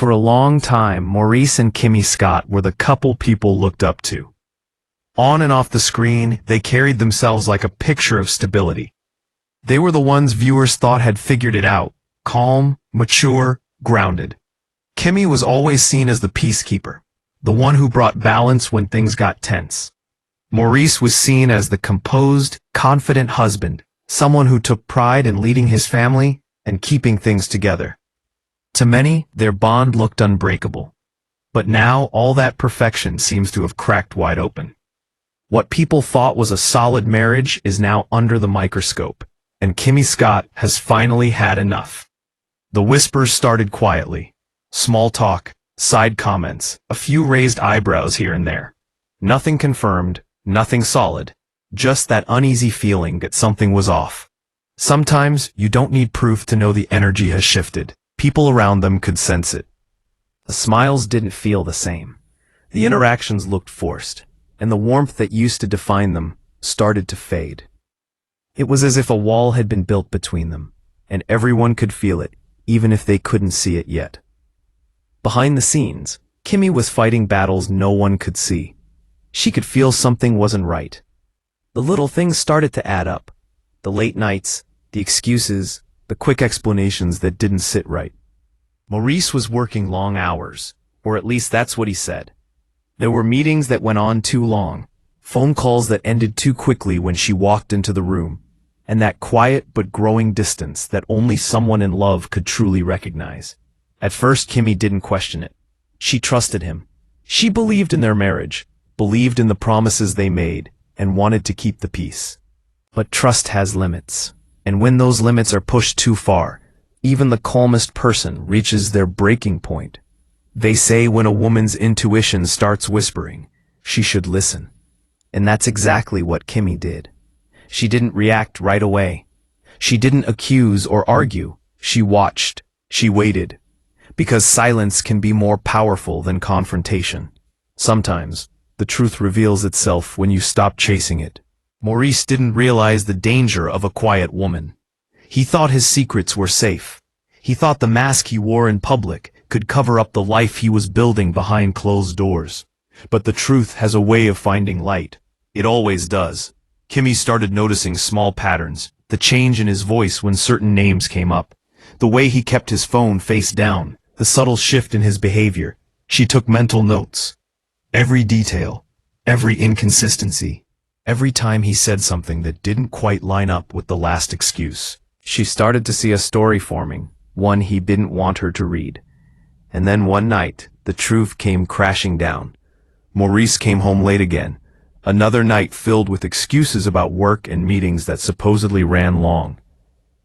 For a long time, Maurice and Kimmi Scott were the couple people looked up to. On and off the screen, they carried themselves like a picture of stability. They were the ones viewers thought had figured it out, calm, mature, grounded. Kimmi was always seen as the peacekeeper, the one who brought balance when things got tense. Maurice was seen as the composed, confident husband, someone who took pride in leading his family and keeping things together. To many, their bond looked unbreakable. But now all that perfection seems to have cracked wide open. What people thought was a solid marriage is now under the microscope, and Kimmi Scott has finally had enough. The whispers started quietly. Small talk, side comments, a few raised eyebrows here and there. Nothing confirmed, nothing solid, just that uneasy feeling that something was off. Sometimes you don't need proof to know the energy has shifted. People around them could sense it. The smiles didn't feel the same. The interactions looked forced, and the warmth that used to define them started to fade. It was as if a wall had been built between them, and everyone could feel it, even if they couldn't see it yet. Behind the scenes, Kimmi was fighting battles no one could see. She could feel something wasn't right. The little things started to add up. The late nights, the excuses, the quick explanations that didn't sit right. Maurice was working long hours, or at least that's what he said. There were meetings that went on too long, phone calls that ended too quickly when she walked into the room, and that quiet but growing distance that only someone in love could truly recognize. At first, Kimmi didn't question it. She trusted him. She believed in their marriage, believed in the promises they made, and wanted to keep the peace. But trust has limits. And when those limits are pushed too far, even the calmest person reaches their breaking point. They say when a woman's intuition starts whispering, she should listen. And that's exactly what Kimmi did. She didn't react right away. She didn't accuse or argue. She watched. She waited. Because silence can be more powerful than confrontation. Sometimes, the truth reveals itself when you stop chasing it. Maurice didn't realize the danger of a quiet woman. He thought his secrets were safe. He thought the mask he wore in public could cover up the life he was building behind closed doors. But the truth has a way of finding light. It always does. Kimmi started noticing small patterns, the change in his voice when certain names came up, the way he kept his phone face down, the subtle shift in his behavior. She took mental notes. Every detail, every inconsistency. Every time he said something that didn't quite line up with the last excuse. She started to see a story forming, one he didn't want her to read. And then one night, the truth came crashing down. Maurice came home late again. Another night filled with excuses about work and meetings that supposedly ran long.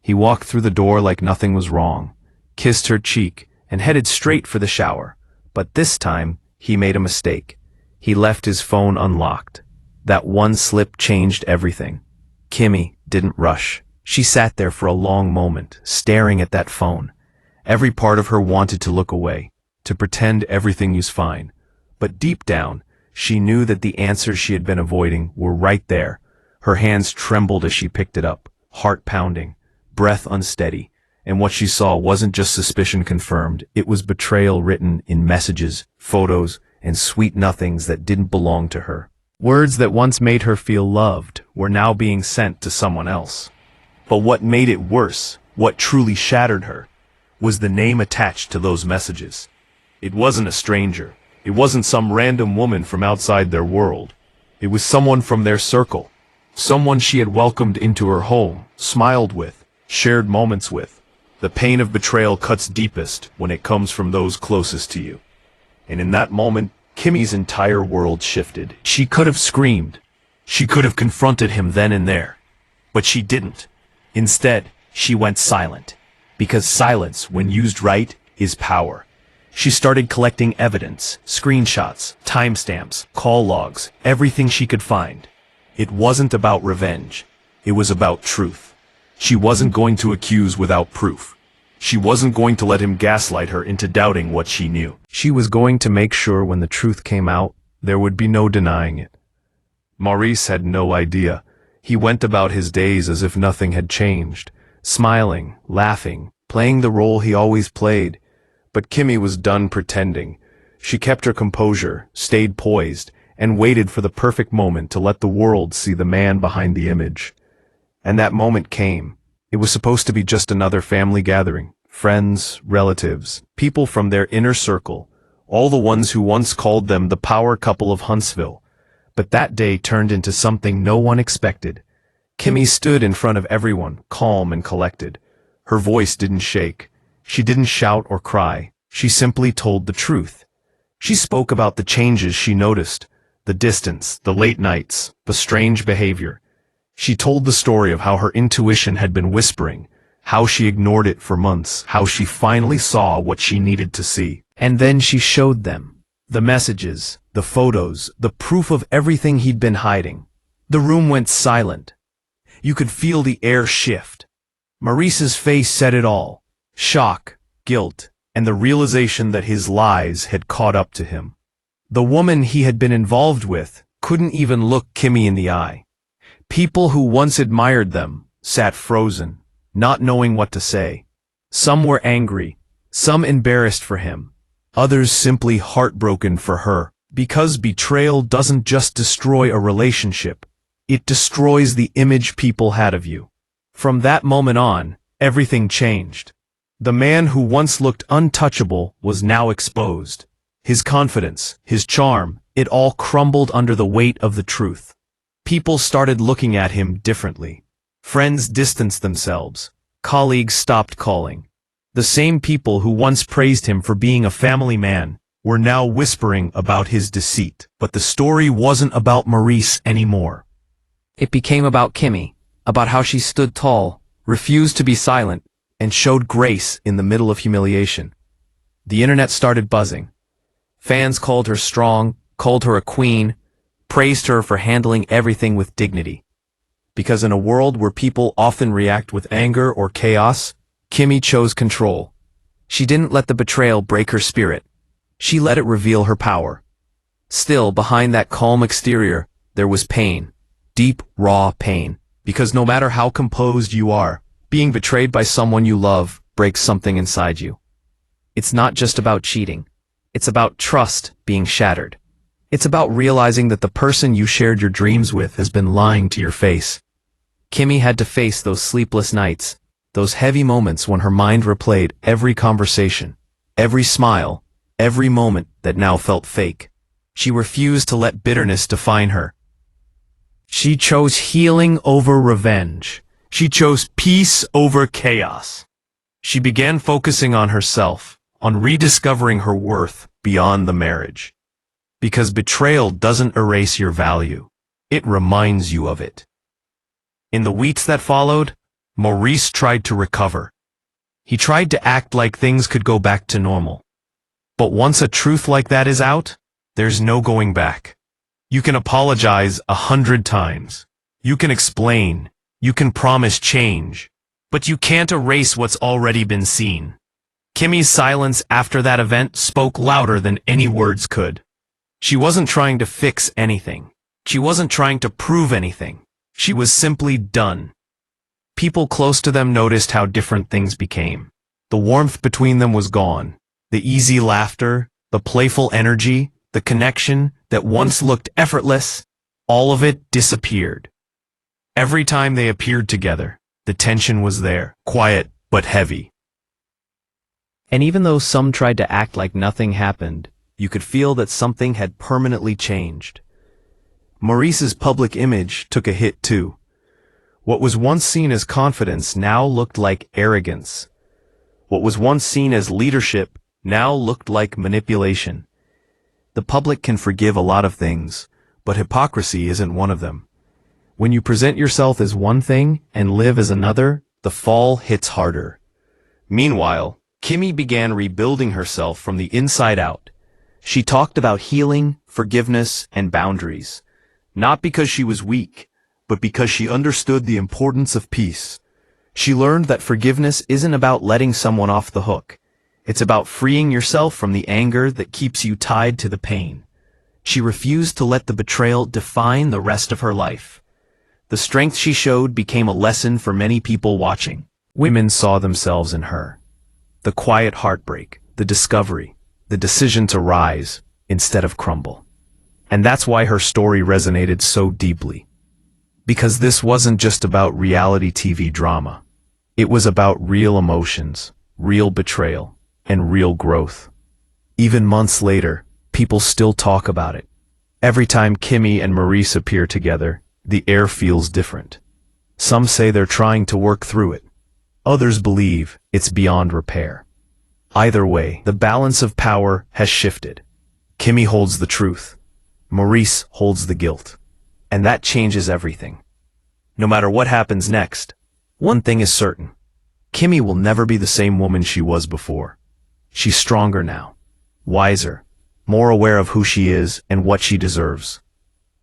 He walked through the door like nothing was wrong, kissed her cheek, and headed straight for the shower. But this time, he made a mistake. He left his phone unlocked. That one slip changed everything. Kimmi didn't rush. She sat there for a long moment, staring at that phone. Every part of her wanted to look away, to pretend everything was fine. But deep down, she knew that the answers she had been avoiding were right there. Her hands trembled as she picked it up, heart pounding, breath unsteady. And what she saw wasn't just suspicion confirmed, it was betrayal written in messages, photos, and sweet nothings that didn't belong to her. Words that once made her feel loved were now being sent to someone else. But what made it worse, what truly shattered her, was the name attached to those messages. It wasn't a stranger. It wasn't some random woman from outside their world. It was someone from their circle. Someone she had welcomed into her home, smiled with, shared moments with. The pain of betrayal cuts deepest when it comes from those closest to you. And in that moment, Kimmi's entire world shifted. She could have screamed. She could have confronted him then and there. But she didn't. Instead, she went silent. Because silence, when used right, is power. She started collecting evidence, screenshots, timestamps, call logs, everything she could find. It wasn't about revenge. It was about truth. She wasn't going to accuse without proof. She wasn't going to let him gaslight her into doubting what she knew. She was going to make sure when the truth came out, there would be no denying it. Maurice had no idea. He went about his days as if nothing had changed, smiling, laughing, playing the role he always played. But Kimmi was done pretending. She kept her composure, stayed poised, and waited for the perfect moment to let the world see the man behind the image. And that moment came. It was supposed to be just another family gathering. Friends, relatives, people from their inner circle, all the ones who once called them the power couple of Huntsville. But that day turned into something no one expected. Kimmi stood in front of everyone, calm and collected. Her voice didn't shake. She didn't shout or cry. She simply told the truth. She spoke about the changes she noticed, the distance, the late nights, the strange behavior. She told the story of how her intuition had been whispering, how she ignored it for months, how she finally saw what she needed to see. And then she showed them. The messages, the photos, the proof of everything he'd been hiding. The room went silent. You could feel the air shift. Maurice's face said it all. Shock, guilt, and the realization that his lies had caught up to him. The woman he had been involved with couldn't even look Kimmi in the eye. People who once admired them sat frozen, not knowing what to say. Some were angry, some embarrassed for him, others simply heartbroken for her. Because betrayal doesn't just destroy a relationship, it destroys the image people had of you. From that moment on, everything changed. The man who once looked untouchable was now exposed. His confidence, his charm, it all crumbled under the weight of the truth. People started looking at him differently. Friends distanced themselves. Colleagues stopped calling. The same people who once praised him for being a family man were now whispering about his deceit. But the story wasn't about Maurice anymore. It became about Kimmi, about how she stood tall, refused to be silent, and showed grace in the middle of humiliation. The internet started buzzing. Fans called her strong, called her a queen, praised her for handling everything with dignity. Because in a world where people often react with anger or chaos, Kimmi chose control. She didn't let the betrayal break her spirit. She let it reveal her power. Still, behind that calm exterior, there was pain. Deep, raw pain. Because no matter how composed you are, being betrayed by someone you love breaks something inside you. It's not just about cheating. It's about trust being shattered. It's about realizing that the person you shared your dreams with has been lying to your face. Kimmi had to face those sleepless nights, those heavy moments when her mind replayed every conversation, every smile, every moment that now felt fake. She refused to let bitterness define her. She chose healing over revenge. She chose peace over chaos. She began focusing on herself, on rediscovering her worth beyond the marriage. Because betrayal doesn't erase your value. It reminds you of it. In the weeks that followed, Maurice tried to recover. He tried to act like things could go back to normal. But once a truth like that is out, there's no going back. You can apologize 100 times. You can explain. You can promise change. But you can't erase what's already been seen. Kimmi's silence after that event spoke louder than any words could. She wasn't trying to fix anything. She wasn't trying to prove anything. She was simply done. People close to them noticed how different things became. The warmth between them was gone. The easy laughter, the playful energy, the connection that once looked effortless, all of it disappeared. Every time they appeared together, the tension was there, quiet but heavy. And even though some tried to act like nothing happened, you could feel that something had permanently changed. Maurice's public image took a hit too. What was once seen as confidence now looked like arrogance. What was once seen as leadership now looked like manipulation. The public can forgive a lot of things, but hypocrisy isn't one of them. When you present yourself as one thing and live as another, the fall hits harder. Meanwhile, Kimmi began rebuilding herself from the inside out. She talked about healing, forgiveness, and boundaries. Not because she was weak, but because she understood the importance of peace. She learned that forgiveness isn't about letting someone off the hook. It's about freeing yourself from the anger that keeps you tied to the pain. She refused to let the betrayal define the rest of her life. The strength she showed became a lesson for many people watching. Women saw themselves in her. The quiet heartbreak, the discovery, the decision to rise instead of crumble. And that's why her story resonated so deeply. Because this wasn't just about reality TV drama. It was about real emotions, real betrayal, and real growth. Even months later, people still talk about it. Every time Kimmi and Maurice appear together, the air feels different. Some say they're trying to work through it. Others believe it's beyond repair. Either way, the balance of power has shifted. Kimmi holds the truth. Maurice holds the guilt. And that changes everything. No matter what happens next, one thing is certain. Kimmi will never be the same woman she was before. She's stronger now, wiser, more aware of who she is and what she deserves.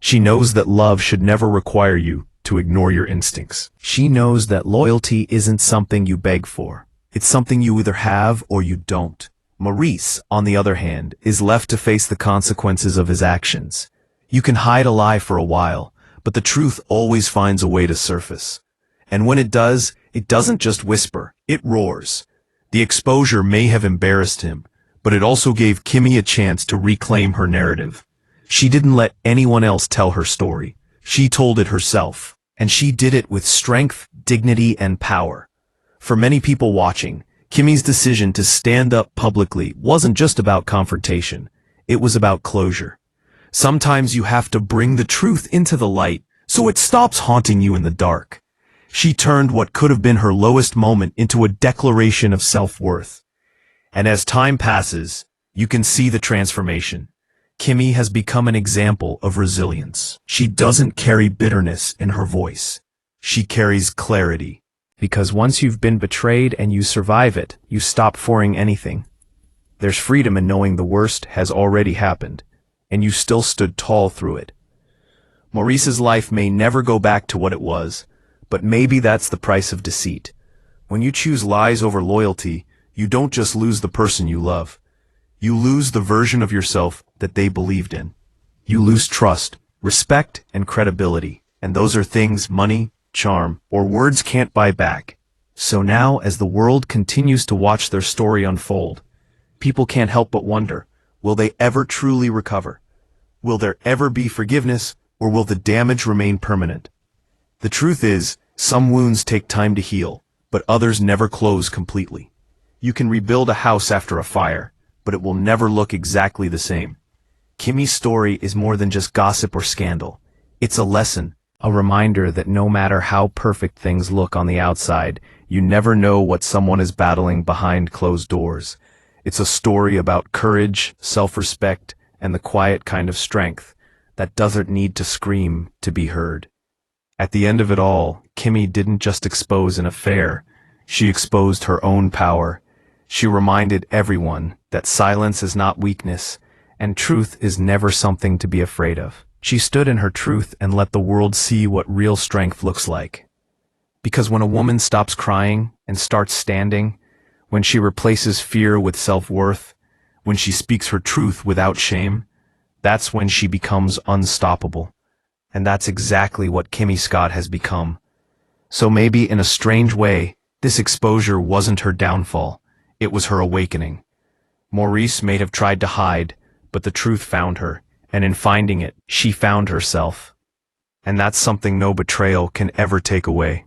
She knows that love should never require you to ignore your instincts. She knows that loyalty isn't something you beg for. It's something you either have or you don't. Maurice, on the other hand, is left to face the consequences of his actions. You can hide a lie for a while, but the truth always finds a way to surface. And when it does, it doesn't just whisper, it roars. The exposure may have embarrassed him, but it also gave Kimmi a chance to reclaim her narrative. She didn't let anyone else tell her story. She told it herself, and she did it with strength, dignity, and power. For many people watching, Kimmi's decision to stand up publicly wasn't just about confrontation. It was about closure. Sometimes you have to bring the truth into the light so it stops haunting you in the dark. She turned what could have been her lowest moment into a declaration of self-worth. And as time passes, you can see the transformation. Kimmi has become an example of resilience. She doesn't carry bitterness in her voice. She carries clarity. Because once you've been betrayed and you survive it, you stop fearing anything. There's freedom in knowing the worst has already happened, and you still stood tall through it. Maurice's life may never go back to what it was, but maybe that's the price of deceit. When you choose lies over loyalty, you don't just lose the person you love. You lose the version of yourself that they believed in. You lose trust, respect, and credibility, and those are things money, charm, or words can't buy back. So now, as the world continues to watch their story unfold, people can't help but wonder, will they ever truly recover? Will there ever be forgiveness, or will the damage remain permanent? The truth is, some wounds take time to heal, but others never close completely. You can rebuild a house after a fire, but it will never look exactly the same. Kimmi's story is more than just gossip or scandal. It's a lesson, a reminder that no matter how perfect things look on the outside, you never know what someone is battling behind closed doors. It's a story about courage, self-respect, and the quiet kind of strength that doesn't need to scream to be heard. At the end of it all, Kimmi didn't just expose an affair. She exposed her own power. She reminded everyone that silence is not weakness, and truth is never something to be afraid of. She stood in her truth and let the world see what real strength looks like. Because when a woman stops crying and starts standing, when she replaces fear with self-worth, when she speaks her truth without shame, that's when she becomes unstoppable. And that's exactly what Kimmi Scott has become. So maybe in a strange way, this exposure wasn't her downfall. It was her awakening. Maurice may have tried to hide, but the truth found her, and in finding it, she found herself. And that's something no betrayal can ever take away.